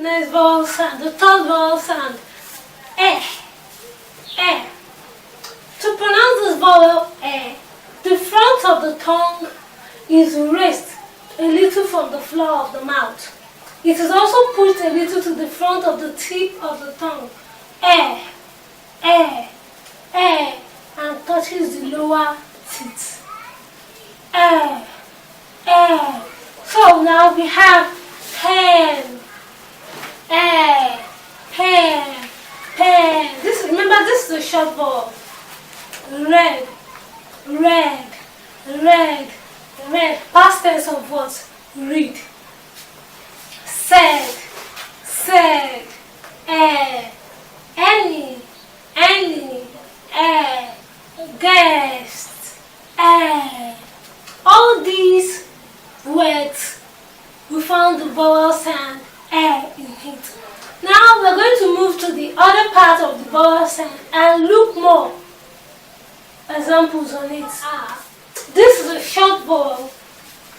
next vowel sound, the third vowel sound. Eh. Eh. To pronounce this vowel eh, the front of the tongue is raised a little from the floor of the mouth. It is also pushed a little to the front of the tip of the tongue. Eh, eh, eh, and touches the lower teeth. Eh, eh. So now we have pen. Eh, pen, pen. Remember, this is a short vowel. Red, red, red, red. Past tense of what? Read. Said, said, any, guest, all these words, we found the vowel sound in it. Now we're going to move to the other part of the vowel sound and look more examples on it. This is a short vowel.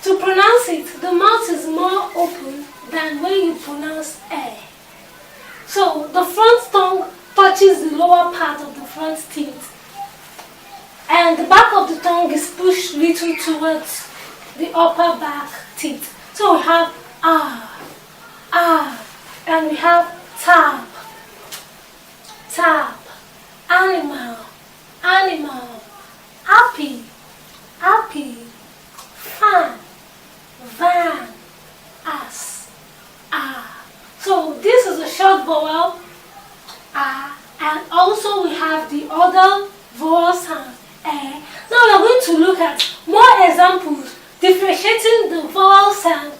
To pronounce it, the mouth is more open than when you pronounce eh. So the front tongue touches the lower part of the front teeth, and the back of the tongue is pushed little towards the upper back teeth. So we have and we have tap, tap, animal, animal, happy, happy, fan, van, as, So this is a short vowel, and also we have the other vowel sound, eh. Now we are going to look at more examples differentiating the vowel sound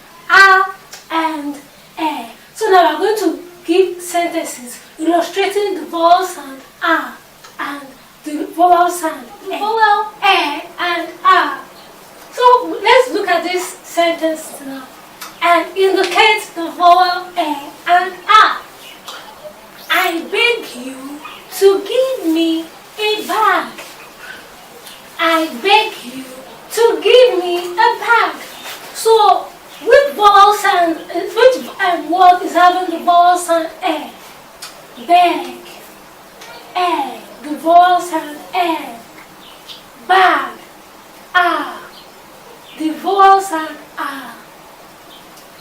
and eh. So now we are going to give sentences illustrating the vowel sound and the vowel sound vowel and So let's look at this sentence now and indicate the vowel and I beg you to give me a bag. I beg you to give me a bag. So which vowel sound, which word is having the vowel sound eh? Beg. The vowel sound eh. Bag. The vowel sound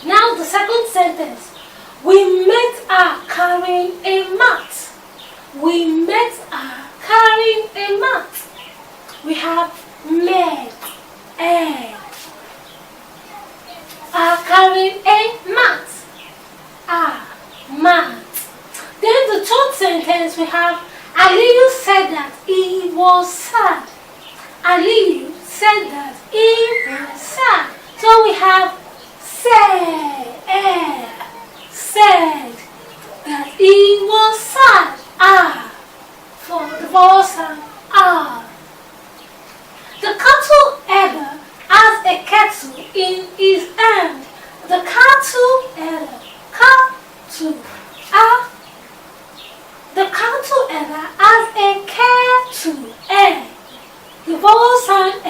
Now the second sentence. We met her carrying a mat. We met her carrying a mat. We have met carrying a mat. Mat. Then the third sentence we have Aliyu said that he was sad. Aliyu said that he was sad. So we have said that he was sad. For the vowel sound The cattle header has a kettle in his hand. The cattle header, the cattle header has a kettle, the vowel sound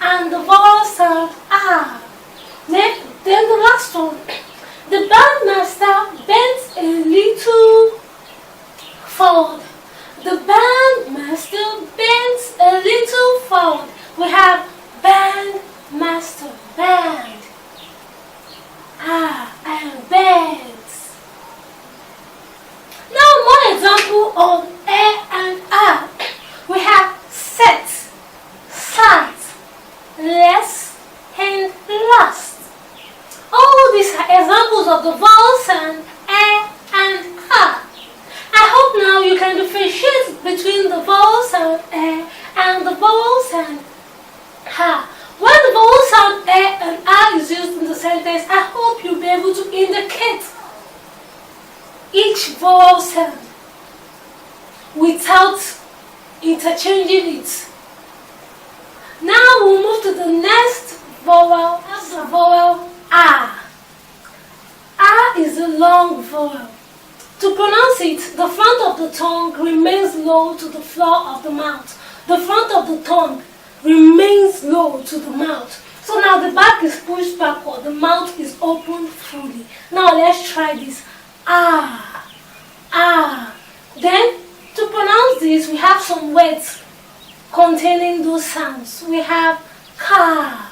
and the vowel sound Then the last one. The bandmaster bends a little forward. The bandmaster bends a little forward. We have bandmaster, band, and bends. Now more example of and we have set, sat, less, and last. All these are examples of the vowel sound and I hope now you can differentiate between the vowel sound and the vowel sound When the vowel sound and is used in the sentence, I hope you'll be able to indicate each vowel sound without interchanging it. Now we'll move to the next vowel. That's the vowel is a long vowel. To pronounce it, the front of the tongue remains low to the floor of the mouth. The front of the tongue remains low to the mouth. So now the back is pushed backward, the mouth is open fully. Now let's try this. ah, ah. Then to pronounce this, we have some words containing those sounds. We have ka,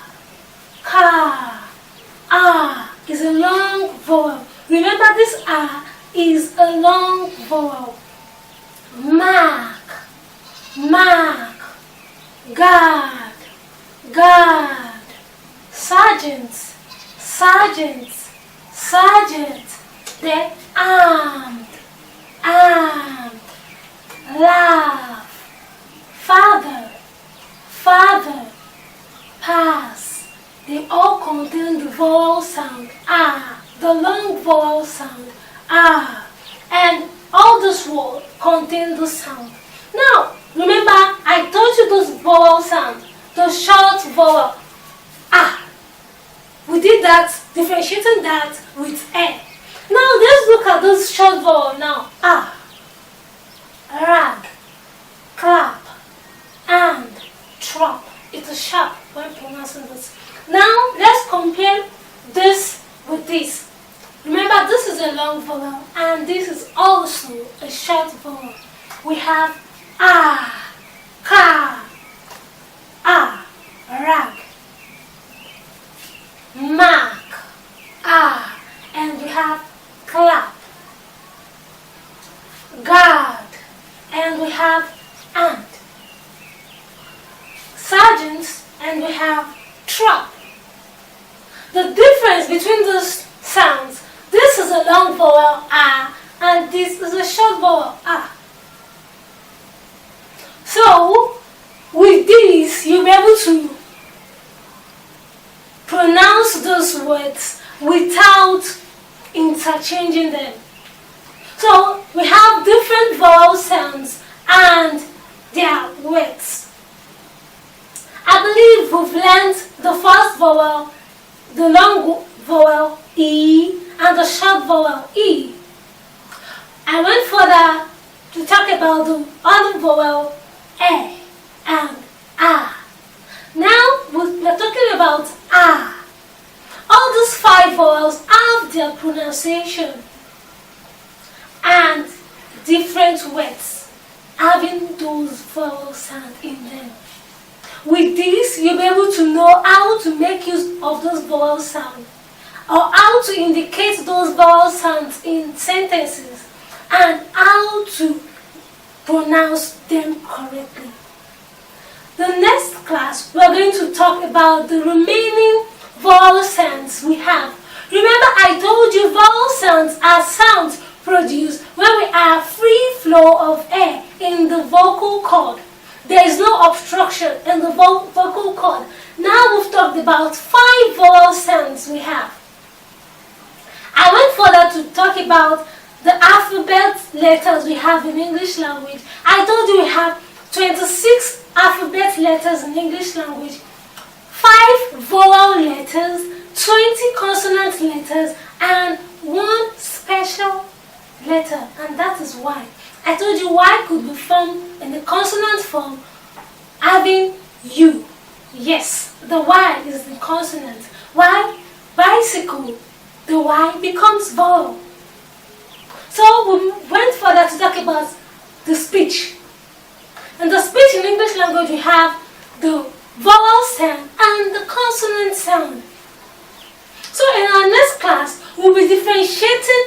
ah is a long vowel. Remember, this ah is a long vowel. Mark, guard, sergeant, then armed, laugh, father, pass. They all contain the vowel sound ah, the long vowel sound ah, and all this word contain the sound. Now, remember, I told you those vowel sound, the short vowel ah. We did that, differentiating that with a. Now let's look at this short vowel now. Ah, rag, clap, and trap. It is sharp when pronouncing this. Now let's compare this with this. Remember, this is a long vowel and this is also a short vowel. We have ah, ka, ah, rag, mark, ah, and we have clap, guard, and we have and, sergeant, and we have trap. The difference between those sounds, this is a long vowel ah, and this is a short vowel ah. So with this, you'll be able to pronounce those words without interchanging them. So we have different vowel sounds and their words. I believe we've learned the first vowel, the long vowel E, and the short vowel E. I went further to talk about the other vowel E and ah. Now we're talking about ah. All these 5 vowels have their pronunciation and different words having those vowel sounds in them. With this, you'll be able to know how to make use of those vowel sounds or how to indicate those vowel sounds in sentences and how to pronounce them correctly. The next class, we're going to talk about the remaining vowel sounds we have. Remember, I told you vowel sounds are sounds produced when we have free flow of air in the vocal cord. There is no obstruction in the vocal cord. Now we've talked about 5 vowel sounds we have. I went further to talk about the alphabet letters we have in English language. I told you we have 26 alphabet letters in English language, 5 vowel letters, 20 consonant letters, and 1 special letter, and that is Y. I told you Y could be formed in the consonant form having U. Yes, the Y is the consonant. Y, bicycle, the Y becomes vowel. So we went further to talk about the speech. In the speech in English language, we have the vowel sound and the consonant sound. So in our next class, we'll be differentiating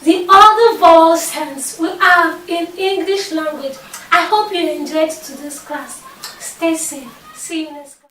the other vowel sounds we have in English language. I hope you enjoyed today's class. Stay safe. See you next class.